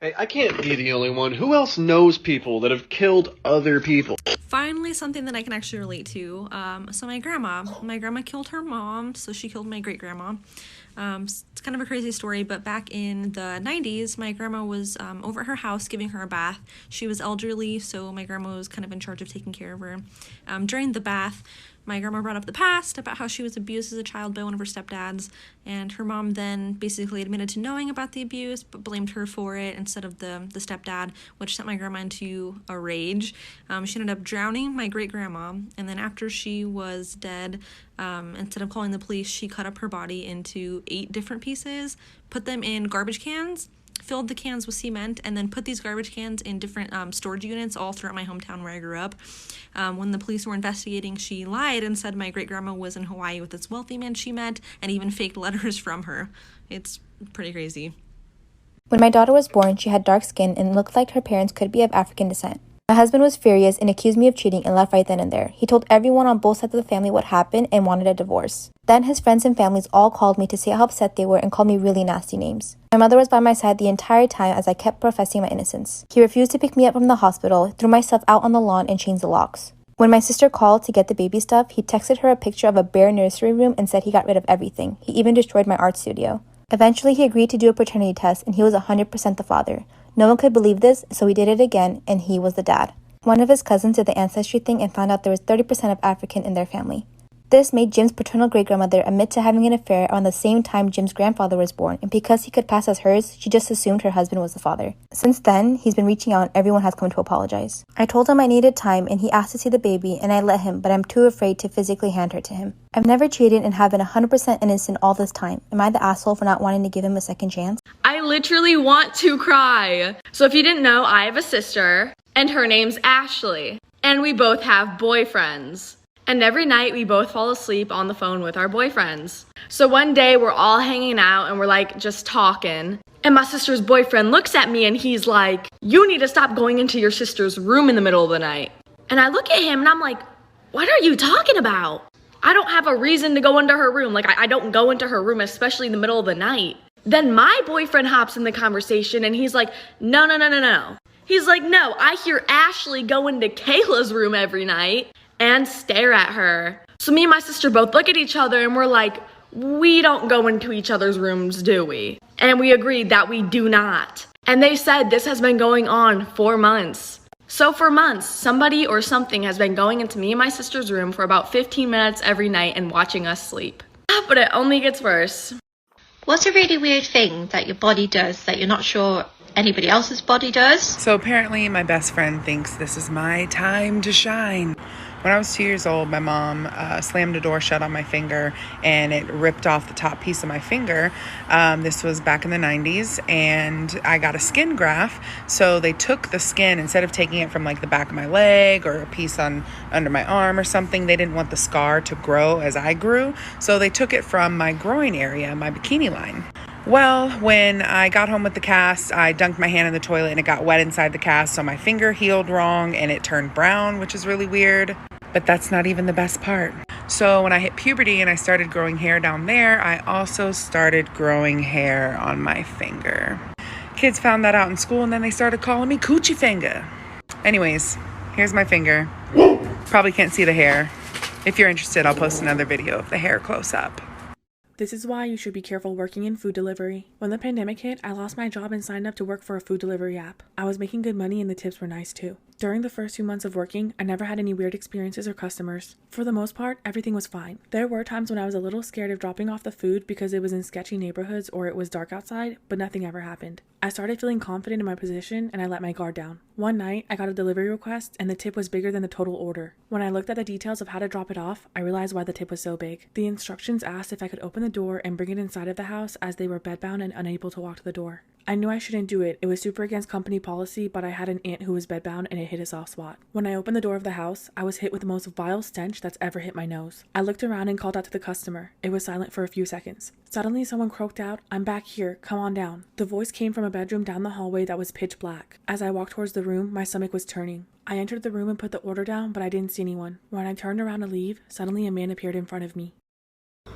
Hey, I can't be the only one. Who else knows people that have killed other people? Finally, something that I can actually relate to. So my grandma killed her mom, so she killed my great grandma. It's kind of a crazy story, but back in the 90s, my grandma was over at her house giving her a bath. She was elderly, so my grandma was kind of in charge of taking care of her. During the bath, my grandma brought up the past about how she was abused as a child by one of her stepdads, and her mom then basically admitted to knowing about the abuse but blamed her for it instead of the stepdad, which sent my grandma into a rage. She ended up drowning my great grandma, and then after she was dead, instead of calling the police, she cut up her body into 8 different pieces, put them in garbage cans, filled the cans with cement, and then put these garbage cans in different storage units all throughout my hometown where I grew up. When the police were investigating, she lied and said my great-grandma was in Hawaii with this wealthy man she met and even faked letters from her. It's pretty crazy. When my daughter was born, she had dark skin and looked like her parents could be of African descent. My husband was furious and accused me of cheating and left right then and there. He told everyone on both sides of the family what happened and wanted a divorce. Then his friends and families all called me to say how upset they were and called me really nasty names. My mother was by my side the entire time as I kept professing my innocence. He refused to pick me up from the hospital, threw myself out on the lawn, and changed the locks. When my sister called to get the baby stuff, he texted her a picture of a bare nursery room and said he got rid of everything. He even destroyed my art studio. Eventually, he agreed to do a paternity test, and he was 100% the father. No one could believe this, so he did it again, and he was the dad. One of his cousins did the ancestry thing and found out there was 30% of African in their family. This made Jim's paternal great-grandmother admit to having an affair around the same time Jim's grandfather was born, and because he could pass as hers, she just assumed her husband was the father. Since then, he's been reaching out and everyone has come to apologize. I told him I needed time and he asked to see the baby, and I let him, but I'm too afraid to physically hand her to him. I've never cheated and have been 100% innocent all this time. Am I the asshole for not wanting to give him a second chance? I literally want to cry. So if you didn't know, I have a sister, and her name's Ashley, and we both have boyfriends. And every night we both fall asleep on the phone with our boyfriends. So one day we're all hanging out and we're like just talking. And my sister's boyfriend looks at me and he's like, "You need to stop going into your sister's room in the middle of the night." And I look at him and I'm like, "What are you talking about? I don't have a reason to go into her room. Like I don't go into her room, especially in the middle of the night." Then my boyfriend hops in the conversation and he's like, "No, no, no, no, no." He's like, "No, I hear Ashley go into Kayla's room every night and stare at her." So me and my sister both look at each other and we're like, "We don't go into each other's rooms, do we?" And we agreed that we do not. And they said this has been going on for months. So for months, somebody or something has been going into me and my sister's room for about 15 minutes every night and watching us sleep. But it only gets worse. What's a really weird thing that your body does that you're not sure anybody else's body does? So apparently my best friend thinks this is my time to shine. When I was 2 years old, my mom slammed a door shut on my finger and it ripped off the top piece of my finger. This was back in the 90s and I got a skin graft. So they took the skin, instead of taking it from like the back of my leg or a piece under my arm or something, they didn't want the scar to grow as I grew. So they took it from my groin area, my bikini line. Well, when I got home with the cast, I dunked my hand in the toilet and it got wet inside the cast, so my finger healed wrong and it turned brown, which is really weird. But that's not even the best part. So when I hit puberty and I started growing hair down there, I also started growing hair on my finger. Kids found that out in school and then they started calling me Coochie Finger. Anyways, here's my finger. Probably can't see the hair. If you're interested, I'll post another video of the hair close up. This is why you should be careful working in food delivery. When the pandemic hit, I lost my job and signed up to work for a food delivery app. I was making good money and the tips were nice too. During the first few months of working, I never had any weird experiences or customers. For the most part, everything was fine. There were times when I was a little scared of dropping off the food because it was in sketchy neighborhoods or it was dark outside, but nothing ever happened. I started feeling confident in my position and I let my guard down. One night, I got a delivery request and the tip was bigger than the total order. When I looked at the details of how to drop it off, I realized why the tip was so big. The instructions asked if I could open the door and bring it inside of the house as they were bedbound and unable to walk to the door. I knew I shouldn't do it. It was super against company policy, but I had an aunt who was bedbound and it hit a soft spot. When I opened the door of the house, I was hit with the most vile stench that's ever hit my nose. I looked around and called out to the customer. It was silent for a few seconds. Suddenly, someone croaked out, "I'm back here, come on down." The voice came from a bedroom down the hallway that was pitch black. As I walked towards the room, my stomach was turning. I entered the room and put the order down, but I didn't see anyone. When I turned around to leave, suddenly a man appeared in front of me.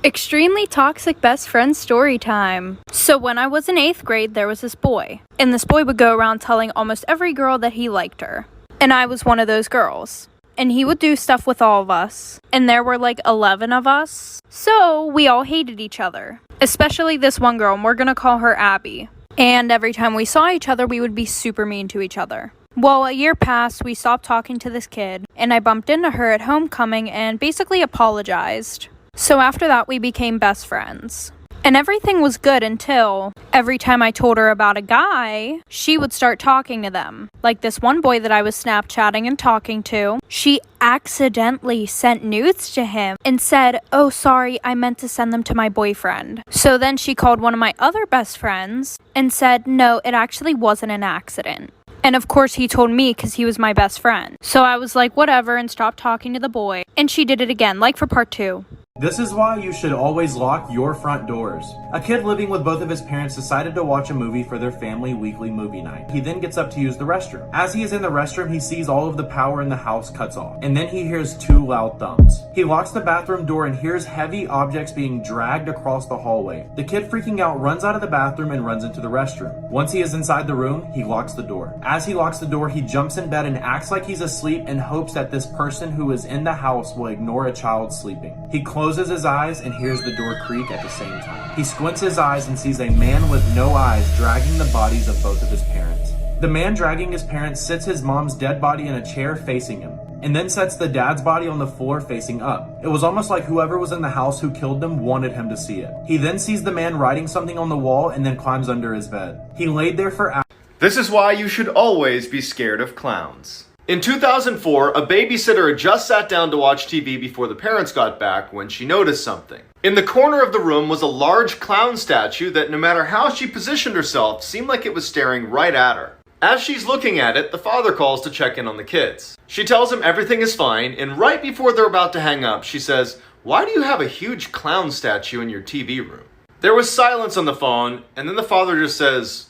Extremely toxic best friend story time. So when I was in 8th grade, there was this boy. And this boy would go around telling almost every girl that he liked her. And I was one of those girls. And he would do stuff with all of us. And there were like 11 of us. So we all hated each other. Especially this one girl, and we're gonna call her Abby. And every time we saw each other, we would be super mean to each other. Well, a year passed, we stopped talking to this kid. And I bumped into her at homecoming and basically apologized. So after that, we became best friends. And everything was good until every time I told her about a guy, she would start talking to them. Like this one boy that I was Snapchatting and talking to, she accidentally sent nudes to him and said, "Oh, sorry, I meant to send them to my boyfriend." So then she called one of my other best friends and said, "No, it actually wasn't an accident." And of course he told me because he was my best friend. So I was like, whatever, and stopped talking to the boy. And she did it again, like for part 2. This is why you should always lock your front doors. A kid living with both of his parents decided to watch a movie for their family weekly movie night. He then gets up to use the restroom. As he is in the restroom, he sees all of the power in the house cuts off, and then he hears 2 loud thumps. He locks the bathroom door and hears heavy objects being dragged across the hallway. The kid, freaking out, runs out of the bathroom and runs into the restroom. Once he is inside the room, he locks the door. As he locks the door, he jumps in bed and acts like he's asleep and hopes that this person who is in the house will ignore a child sleeping. He closes his eyes and hears the door creak at the same time. He squints his eyes and sees a man with no eyes dragging the bodies of both of his parents. The man dragging his parents sits his mom's dead body in a chair facing him, and then sets the dad's body on the floor facing up. It was almost like whoever was in the house who killed them wanted him to see it. He then sees the man writing something on the wall and then climbs under his bed. He laid there for hours. This is why you should always be scared of clowns. In 2004, a babysitter had just sat down to watch TV before the parents got back when she noticed something. In the corner of the room was a large clown statue that, no matter how she positioned herself, seemed like it was staring right at her. As she's looking at it, the father calls to check in on the kids. She tells him everything is fine, and right before they're about to hang up, she says, "Why do you have a huge clown statue in your TV room?" There was silence on the phone, and then the father just says,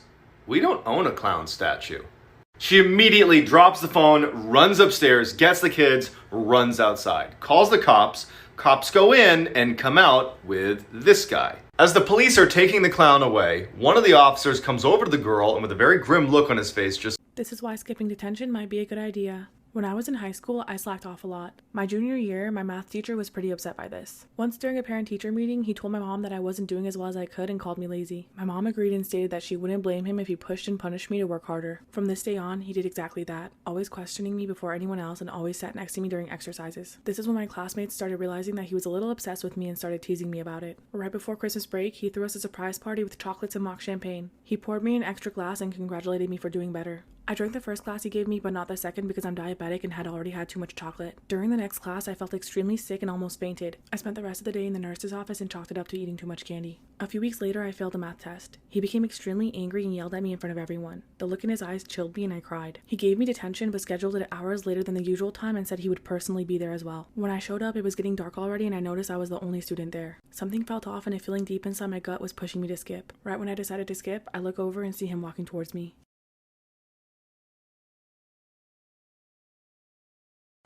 "We don't own a clown statue." She immediately drops the phone, runs upstairs, gets the kids, runs outside, calls the cops. Cops go in and come out with this guy. As the police are taking the clown away, one of the officers comes over to the girl and with a very grim look on his face just, This is why skipping detention might be a good idea. When I was in high school, I slacked off a lot. My junior year, my math teacher was pretty upset by this. Once during a parent-teacher meeting, he told my mom that I wasn't doing as well as I could and called me lazy. My mom agreed and stated that she wouldn't blame him if he pushed and punished me to work harder. From this day on, he did exactly that, always questioning me before anyone else and always sat next to me during exercises. This is when my classmates started realizing that he was a little obsessed with me and started teasing me about it. Right before Christmas break, he threw us a surprise party with chocolates and mock champagne. He poured me an extra glass and congratulated me for doing better. I drank the first glass he gave me, but not the second because I'm diabetic and had already had too much chocolate. During the next class, I felt extremely sick and almost fainted. I spent the rest of the day in the nurse's office and chalked it up to eating too much candy. A few weeks later, I failed a math test. He became extremely angry and yelled at me in front of everyone. The look in his eyes chilled me and I cried. He gave me detention but scheduled it hours later than the usual time and said he would personally be there as well. When I showed up, it was getting dark already and I noticed I was the only student there. Something felt off and a feeling deep inside my gut was pushing me to skip. Right when I decided to skip, I look over and see him walking towards me.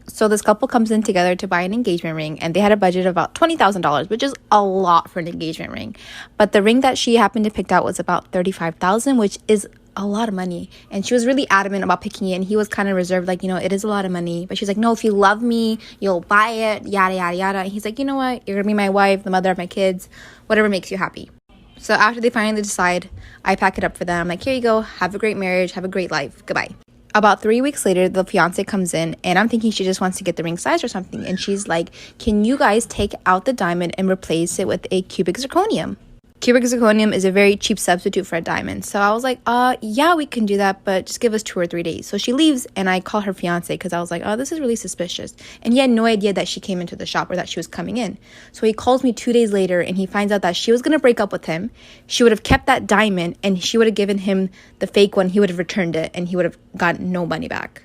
So this couple comes in together to buy an engagement ring, and they had a budget of about $20,000, which is a lot for an engagement ring. But the ring that she happened to pick out was about $35,000, which is a lot of money. And she was really adamant about picking it, and he was kind of reserved, like, it is a lot of money. But she's like, no, if you love me, you'll buy it, yada, yada, yada. And he's like, you know what? You're gonna be my wife, the mother of my kids, whatever makes you happy. So after they finally decide, I pack it up for them. I'm like, here you go. Have a great marriage. Have a great life. Goodbye. About 3 weeks later, the fiance comes in, and I'm thinking she just wants to get the ring size or something. And she's like, can you guys take out the diamond and replace it with a cubic zirconium? Cubic zirconium is a very cheap substitute for a diamond. So I was like, yeah, we can do that, but just give us 2 or 3 days. So she leaves, and I call her fiance because I was like, oh, this is really suspicious. And he had no idea that she came into the shop or that she was coming in. So he calls me 2 days later, and he finds out that she was going to break up with him. She would have kept that diamond, and she would have given him the fake one. He would have returned it, and he would have gotten no money back.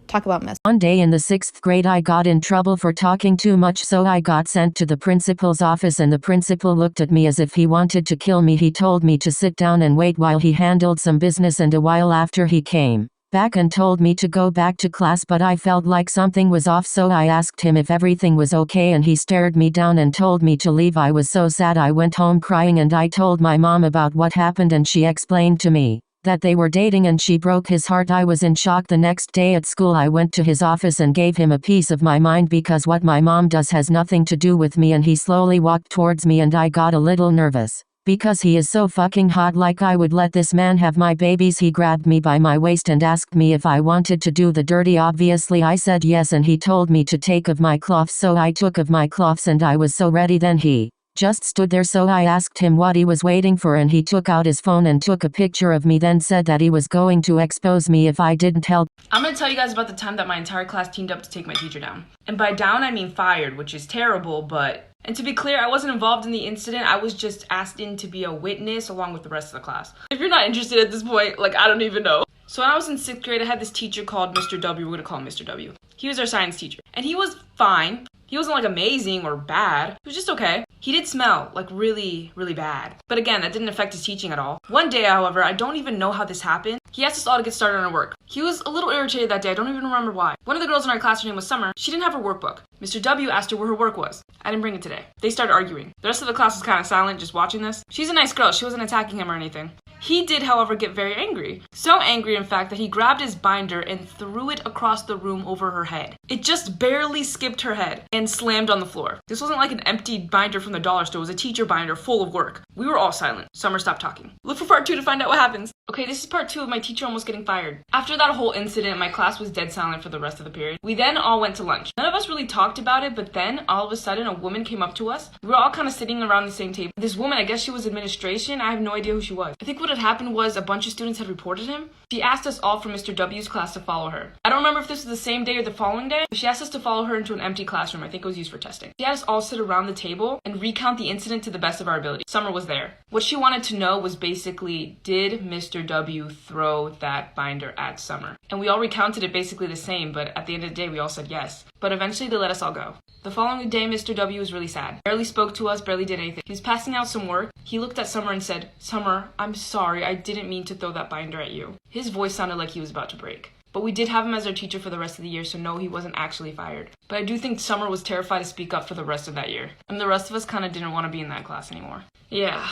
Talk about mess. One day in the 6th grade I got in trouble for talking too much, so I got sent to the principal's office, and the principal looked at me as if he wanted to kill me. He told me to sit down and wait while he handled some business, and a while after he came. back and told me to go back to class, but I felt like something was off, so I asked him if everything was okay and he stared me down and told me to leave. I was so sad I went home crying and I told my mom about what happened and she explained to me that they were dating and she broke his heart. I was in shock. The next day at school I went to his office and gave him a piece of my mind because what my mom does has nothing to do with me, and he slowly walked towards me and I got a little nervous. Because he is so fucking hot, like I would let this man have my babies. He grabbed me by my waist and asked me if I wanted to do the dirty. Obviously I said yes, and he told me to take of my cloths, so I took of my cloths and I was so ready. Then he just stood there, so I asked him what he was waiting for and he took out his phone and took a picture of me, then said that he was going to expose me if I didn't help. I'm gonna tell you guys about the time that my entire class teamed up to take my teacher down. And by down I mean fired, which is terrible, but... And to be clear, I wasn't involved in the incident. I was just asked in to be a witness along with the rest of the class. If you're not interested at this point, like, I don't even know. So when I was in 6th grade, I had this teacher called Mr. W. We're gonna call him Mr. W. He was our science teacher. And he was fine. He wasn't like amazing or bad. He was just okay. He did smell like really, really bad. But again, that didn't affect his teaching at all. One day, however, I don't even know how this happened. He asked us all to get started on our work. He was a little irritated that day. I don't even remember why. One of the girls in our class, her name was Summer. She didn't have her workbook. Mr. W asked her where her work was. I didn't bring it today. They started arguing. The rest of the class was kind of silent, just watching this. She's a nice girl. She wasn't attacking him or anything. He did, however, get very angry. So angry, in fact, that he grabbed his binder and threw it across the room over her head. It just barely skipped her head and slammed on the floor. This wasn't like an empty binder from the dollar store. It was a teacher binder full of work. We were all silent. Summer stopped talking. Look for part 2 to find out what happens. Okay, this is part 2 of my teacher almost getting fired. After that whole incident, my class was dead silent for the rest of the period. We then all went to lunch. None of us really talked about it, but then all of a sudden a woman came up to us. We were all kind of sitting around the same table. This woman, I guess she was administration. I have no idea who she was. I think what had happened was a bunch of students had reported him. She asked us all from Mr. W's class to follow her. I don't remember if this was the same day or the following day, but she asked us to follow her into an empty classroom. I think it was used for testing. She had us all sit around the table and recount the incident to the best of our ability. Summer was there. What she wanted to know was basically, did Mr. W throw that binder at Summer? And we all recounted it basically the same, but at the end of the day, we all said yes. But eventually they let us all go. The following day, Mr. W was really sad. Barely spoke to us, barely did anything. He was passing out some work. He looked at Summer and said, "Summer, I'm sorry, I didn't mean to throw that binder at you." His voice sounded like he was about to break. But we did have him as our teacher for the rest of the year, so no, he wasn't actually fired. But I do think Summer was terrified to speak up for the rest of that year. And the rest of us kind of didn't want to be in that class anymore. Yeah.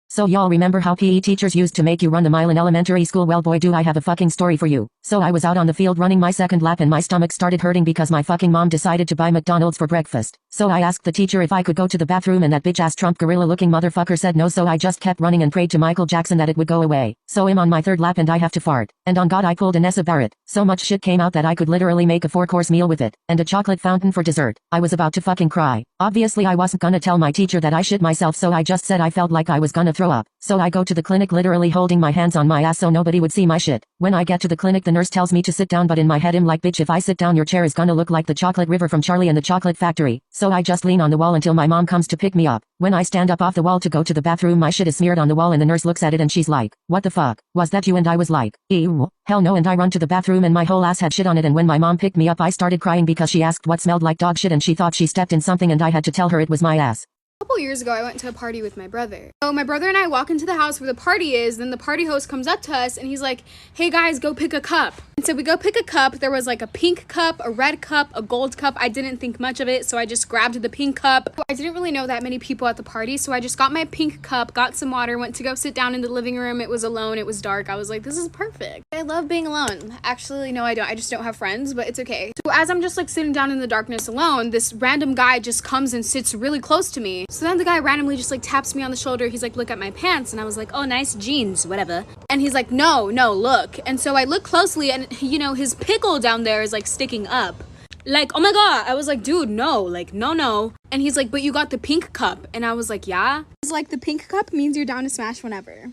So y'all remember how PE teachers used to make you run the mile in elementary school? Well, boy, do I have a fucking story for you. So I was out on the field running my second lap and my stomach started hurting because my fucking mom decided to buy McDonald's for breakfast. So I asked the teacher if I could go to the bathroom, and that bitch-ass Trump gorilla-looking motherfucker said no, so I just kept running and prayed to Michael Jackson that it would go away. So I'm on my third lap and I have to fart. And on God, I pulled an Essa Barrett. So much shit came out that I could literally make a 4-course meal with it. And a chocolate fountain for dessert. I was about to fucking cry. Obviously I wasn't gonna tell my teacher that I shit myself, so I just said I felt like I was gonna throw up. So I go to the clinic literally holding my hands on my ass so nobody would see my shit. When I get to the clinic, the nurse tells me to sit down, but in my head I'm like, bitch, if I sit down your chair is gonna look like the chocolate river from Charlie and the Chocolate Factory. So I just lean on the wall until my mom comes to pick me up. When I stand up off the wall to go to the bathroom, my shit is smeared on the wall and the nurse looks at it and she's like, "What the fuck? Was that you?" And I was like, "Ew, hell no," and I run to the bathroom and my whole ass had shit on it, and when my mom picked me up I started crying because she asked what smelled like dog shit and she thought she stepped in something and I had to tell her it was my ass. A couple years ago, I went to a party with my brother. So my brother and I walk into the house where the party is, then the party host comes up to us and he's like, "Hey guys, go pick a cup." And so we go pick a cup. There was like a pink cup, a red cup, a gold cup. I didn't think much of it, so I just grabbed the pink cup. I didn't really know that many people at the party, so I just got my pink cup, got some water, went to go sit down in the living room. It was alone, it was dark. I was like, this is perfect. I love being alone. Actually, no, I don't. I just don't have friends, but it's okay. So as I'm just like sitting down in the darkness alone, this random guy just comes and sits really close to me. So then the guy randomly just like taps me on the shoulder. He's like, "Look at my pants." And I was like, "Oh, nice jeans, whatever." And he's like, no, look. And so I look closely and, you know, his pickle down there is like sticking up. Like, oh my God. I was like, dude, no, like, no. And he's like, "But you got the pink cup." And I was like, "Yeah." He's like, "The pink cup means you're down to smash whenever."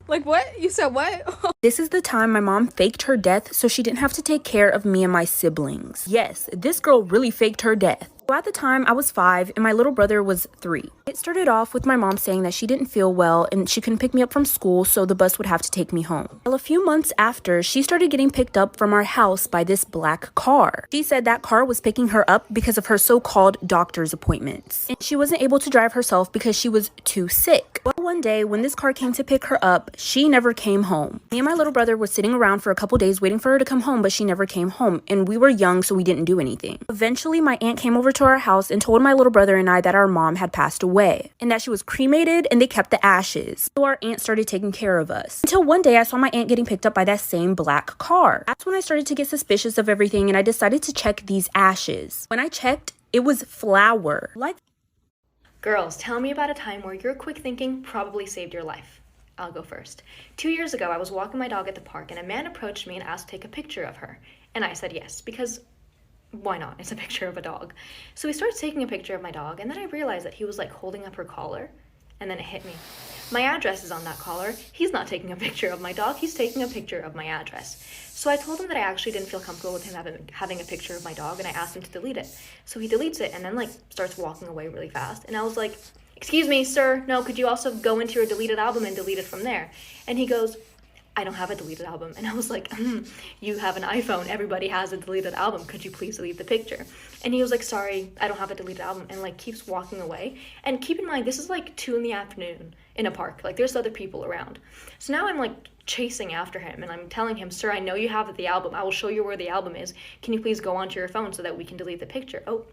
Like, what? You said what? This is the time my mom faked her death so she didn't have to take care of me and my siblings. Yes, this girl really faked her death. So at the time, I was 5 and my little brother was 3. It started off with my mom saying that she didn't feel well and she couldn't pick me up from school, so the bus would have to take me home. Well, a few months after, she started getting picked up from our house by this black car. She said that car was picking her up because of her so-called doctor's appointments. And she wasn't able to drive herself because she was too sick. Well, one day when this car came to pick her up, she never came home. Me and my little brother were sitting around for a couple days waiting for her to come home, but she never came home. And we were young, so we didn't do anything. Eventually, my aunt came over to our house and told my little brother and I that our mom had passed away and that she was cremated and they kept the ashes. So our aunt started taking care of us. Until one day I saw my aunt getting picked up by that same black car. That's when I started to get suspicious of everything and I decided to check these ashes. When I checked, it was flour. Girls, tell me about a time where your quick thinking probably saved your life. I'll go first. 2 years ago, I was walking my dog at the park and a man approached me and asked to take a picture of her. And I said yes, because why not? It's a picture of a dog. So he starts taking a picture of my dog, and then I realized that he was like holding up her collar, and then it hit me. My address is on that collar. He's not taking a picture of my dog, he's taking a picture of my address. So I told him that I actually didn't feel comfortable with him having a picture of my dog, and I asked him to delete it. So he deletes it and then like starts walking away really fast, and I was like, "Excuse me, sir, no, could you also go into your deleted album and delete it from there?" And he goes, "I don't have a deleted album." And I was like, "You have an iPhone, everybody has a deleted album, could you please delete the picture?" And he was like, "Sorry, I don't have a deleted album," and like keeps walking away. And keep in mind, this is like 2 PM in a park, like there's other people around. So now I'm like chasing after him and I'm telling him, "Sir, I know you have the album, I will show you where the album is, can you please go onto your phone so that we can delete the picture?" Oh,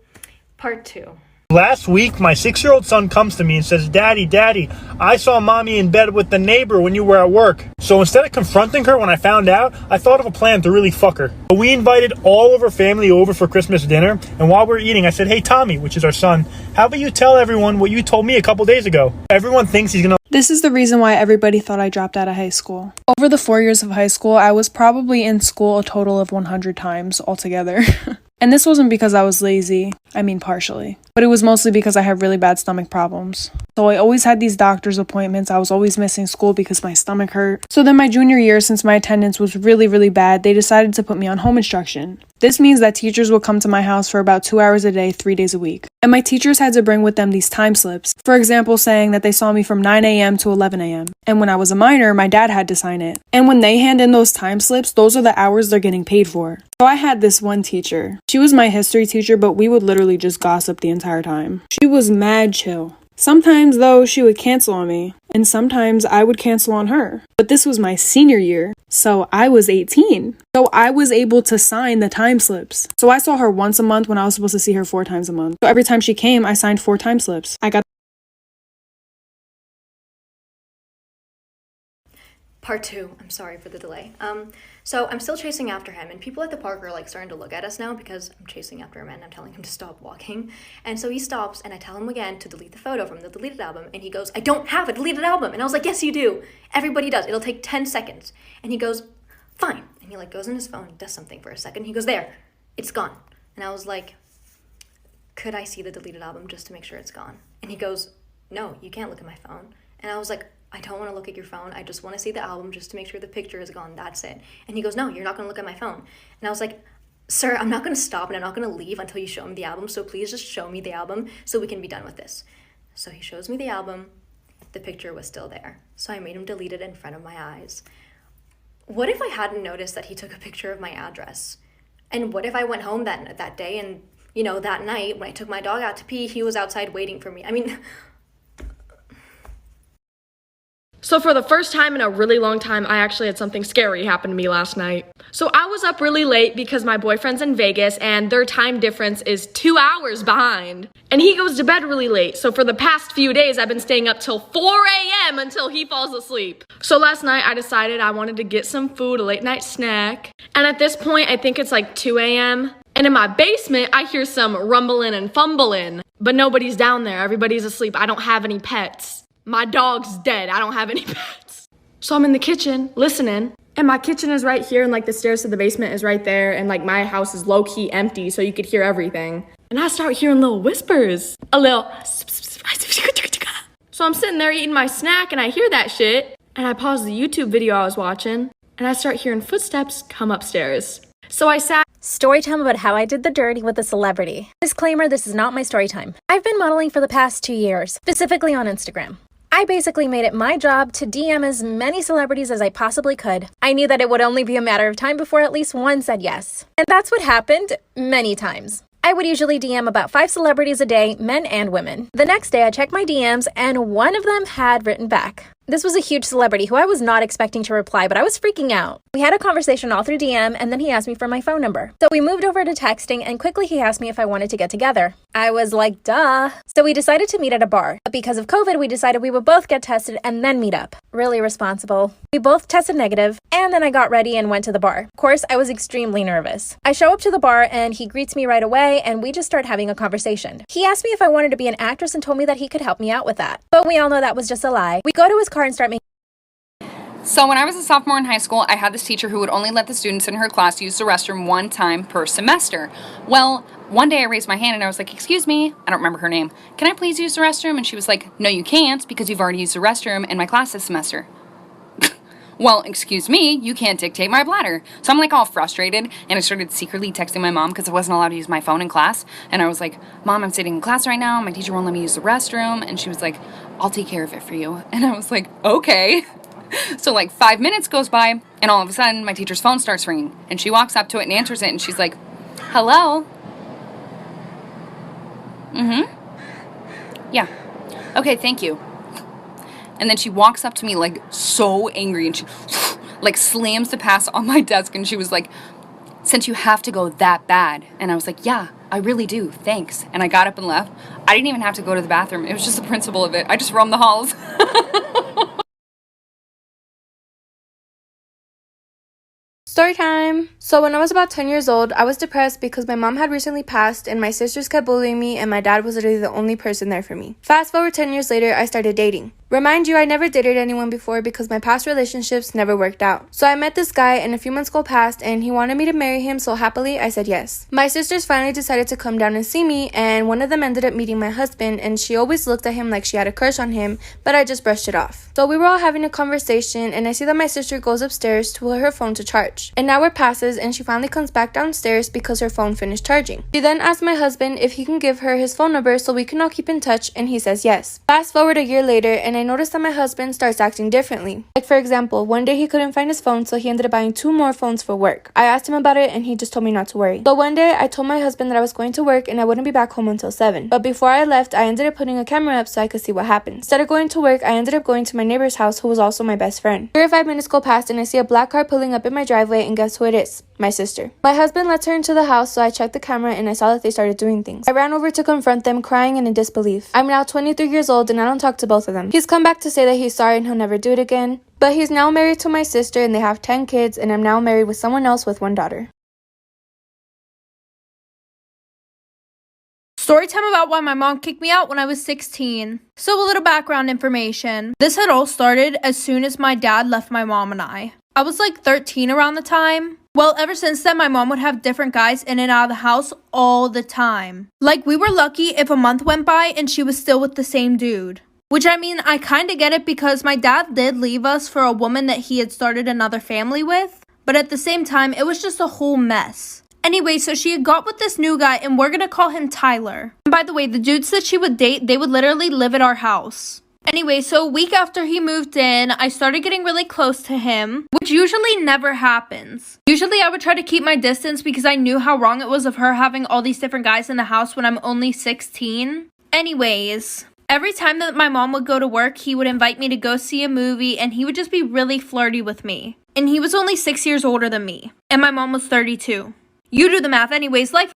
part 2. Last week, my 6-year-old son comes to me and says, Daddy, I saw mommy in bed with the neighbor when you were at work. So instead of confronting her when I found out, I thought of a plan to really fuck her. So we invited all of her family over for Christmas dinner, and while we were eating, I said, "Hey, Tommy," which is our son, "how about you tell everyone what you told me a couple days ago?" Everyone thinks he's gonna... This is the reason why everybody thought I dropped out of high school. Over the 4 years of high school, I was probably in school a total of 100 times altogether. And this wasn't because I was lazy, I mean partially, but it was mostly because I had really bad stomach problems. So I always had these doctor's appointments, I was always missing school because my stomach hurt. So then my junior year, since my attendance was really bad, they decided to put me on home instruction. This means that teachers would come to my house for about 2 hours a day, 3 days a week. And my teachers had to bring with them these time slips, for example saying that they saw me from 9 a.m. to 11 a.m. And when I was a minor, my dad had to sign it. And when they hand in those time slips, those are the hours they're getting paid for. So I had this one teacher. She was my history teacher, but we would literally just gossip the entire time. She was mad chill. Sometimes, though, she would cancel on me, and sometimes I would cancel on her. But this was my senior year, so I was 18. So I was able to sign the time slips. So I saw her once a month when I was supposed to see her 4 times a month. So every time she came, I signed 4 time slips. I got Part 2, I'm sorry for the delay. So I'm still chasing after him, and people at the park are like starting to look at us now because I'm chasing after him and I'm telling him to stop walking. And so he stops and I tell him again to delete the photo from the deleted album, and he goes, "I don't have a deleted album." And I was like, "Yes, you do. Everybody does. It'll take 10 seconds. And he goes, "Fine." And he like goes on his phone, does something for a second. He goes, "There, it's gone." And I was like, "Could I see the deleted album just to make sure it's gone?" And he goes, "No, you can't look at my phone." And I was like, "I don't want to look at your phone. I just want to see the album just to make sure the picture is gone. That's it." And he goes, "No, you're not going to look at my phone." And I was like, "Sir, I'm not going to stop and I'm not going to leave until you show me the album. So please just show me the album so we can be done with this." So he shows me the album. The picture was still there. So I made him delete it in front of my eyes. What if I hadn't noticed that he took a picture of my address? And what if I went home that day and, you know, that night when I took my dog out to pee, he was outside waiting for me? I mean... So for the first time in a really long time, I actually had something scary happen to me last night. So I was up really late because my boyfriend's in Vegas and their time difference is 2 hours behind. And he goes to bed really late. So for the past few days, I've been staying up till 4 a.m. until he falls asleep. So last night I decided I wanted to get some food, a late night snack. And at this point, I think it's like 2 a.m. And in my basement, I hear some rumbling and fumbling, but nobody's down there. Everybody's asleep. I don't have any pets. My dog's dead. I don't have any pets. So I'm in the kitchen listening, and my kitchen is right here, and like the stairs to the basement is right there, and like my house is low-key empty, so you could hear everything. And I start hearing little whispers, a little. So I'm sitting there eating my snack, and I hear that shit, and I pause the YouTube video I was watching, and I start hearing footsteps come upstairs. So I sat Story time about how I did the dirty with a celebrity. Disclaimer, this is not my story time. I've been modeling for the past 2 years, specifically on Instagram. I basically made it my job to DM as many celebrities as I possibly could. I knew that it would only be a matter of time before at least one said yes. And that's what happened many times. I would usually DM about 5 celebrities a day, men and women. The next day I checked my DMs and one of them had written back. This was a huge celebrity who I was not expecting to reply, but I was freaking out. We had a conversation all through DM and then he asked me for my phone number. So we moved over to texting and quickly he asked me if I wanted to get together. I was like, duh. So we decided to meet at a bar. But because of COVID, we decided we would both get tested and then meet up. Really responsible. We both tested negative and then I got ready and went to the bar. Of course, I was extremely nervous. I show up to the bar and he greets me right away and we just start having a conversation. He asked me if I wanted to be an actress and told me that he could help me out with that. But we all know that was just a lie. We go to his car and start making. So when I was a sophomore in high school, I had this teacher who would only let the students in her class use the restroom one time per semester. Well, one day I raised my hand and I was like, excuse me, I don't remember her name, can I please use the restroom? And she was like, no you can't because you've already used the restroom in my class this semester. Well, excuse me, you can't dictate my bladder. So I'm like all frustrated and I started secretly texting my mom because I wasn't allowed to use my phone in class. And I was like, Mom, I'm sitting in class right now. My teacher won't let me use the restroom. And she was like, I'll take care of it for you. And I was like, okay. So like 5 minutes goes by and all of a sudden my teacher's phone starts ringing and she walks up to it and answers it and she's like, hello? Yeah. Okay, thank you. And then she walks up to me like so angry and she like slams the pass on my desk and she was like, since you have to go that bad. And I was like, yeah, I really do, thanks. And I got up and left. I didn't even have to go to the bathroom. It was just the principle of it. I just roamed the halls. Story time! So when I was about 10 years old, I was depressed because my mom had recently passed and my sisters kept bullying me and my dad was literally the only person there for me. Fast forward 10 years later, I started dating. Remind you, I never dated anyone before because my past relationships never worked out. So I met this guy and a few months go past and he wanted me to marry him, so happily I said yes. My sisters finally decided to come down and see me and one of them ended up meeting my husband and she always looked at him like she had a crush on him, but I just brushed it off. So we were all having a conversation and I see that my sister goes upstairs to put her phone to charge. An hour passes and she finally comes back downstairs because her phone finished charging. She then asked my husband if he can give her his phone number so we can all keep in touch and he says yes. Fast forward a year later and I noticed that my husband starts acting differently. Like for example, one day he couldn't find his phone so he ended up buying 2 more phones for work. I asked him about it and he just told me not to worry. But one day I told my husband that I was going to work and I wouldn't be back home until 7. But before I left, I ended up putting a camera up so I could see what happened. Instead of going to work, I ended up going to my neighbor's house who was also my best friend. 3 or 5 minutes go past and I see a black car pulling up in my driveway and guess who it is? My sister. My husband lets her into the house so I checked the camera and I saw that they started doing things. I ran over to confront them, crying and in disbelief. I'm now 23 years old and I don't talk to both of them. He's come back to say that he's sorry and he'll never do it again. But he's now married to my sister and they have 10 kids and I'm now married with someone else with 1 daughter. Story time about why my mom kicked me out when I was 16. So a little background information. This had all started as soon as my dad left my mom and I. I was like 13 around the time. Well, ever since then, my mom would have different guys in and out of the house all the time. Like, we were lucky if a month went by and she was still with the same dude. Which, I mean, I kind of get it because my dad did leave us for a woman that he had started another family with. But at the same time, it was just a whole mess. Anyway, so she had got with this new guy and we're gonna call him Tyler. And by the way, the dudes that she would date, they would literally live at our house. Anyway, so a week after he moved in, I started getting really close to him, which usually never happens. Usually I would try to keep my distance because I knew how wrong it was of her having all these different guys in the house when I'm only 16. Anyways, every time that my mom would go to work, he would invite me to go see a movie and he would just be really flirty with me. And he was only 6 years older than me, and my mom was 32. You do the math. Anyways, like,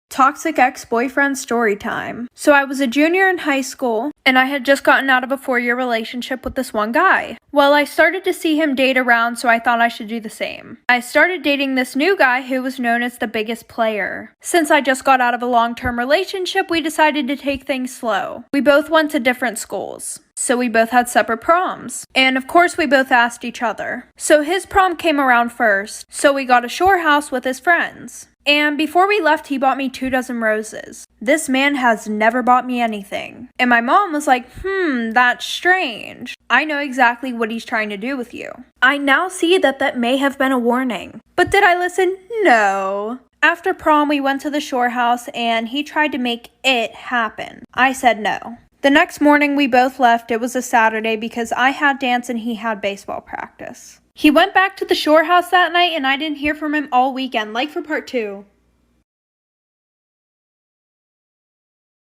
toxic ex-boyfriend story time. So I was a junior in high school and I had just gotten out of a 4-year relationship with this one guy. Well, I started to see him date around, so I thought I should do the same. I started dating this new guy who was known as the biggest player. Since I just got out of a long-term relationship, we decided to take things slow. We both went to different schools. so we both had separate proms. And of course we both asked each other. So his prom came around first, so we got a shore house with his friends. And before we left, he bought me 2 dozen roses. This man has never bought me anything. And my mom was like, that's strange. I know exactly what he's trying to do with you. I now see that may have been a warning. But did I listen? No. After prom, we went to the shore house and he tried to make it happen. I said no. The next morning, we both left. It was a Saturday because I had dance and he had baseball practice. He went back to the shore house that night and I didn't hear from him all weekend, like for part 2.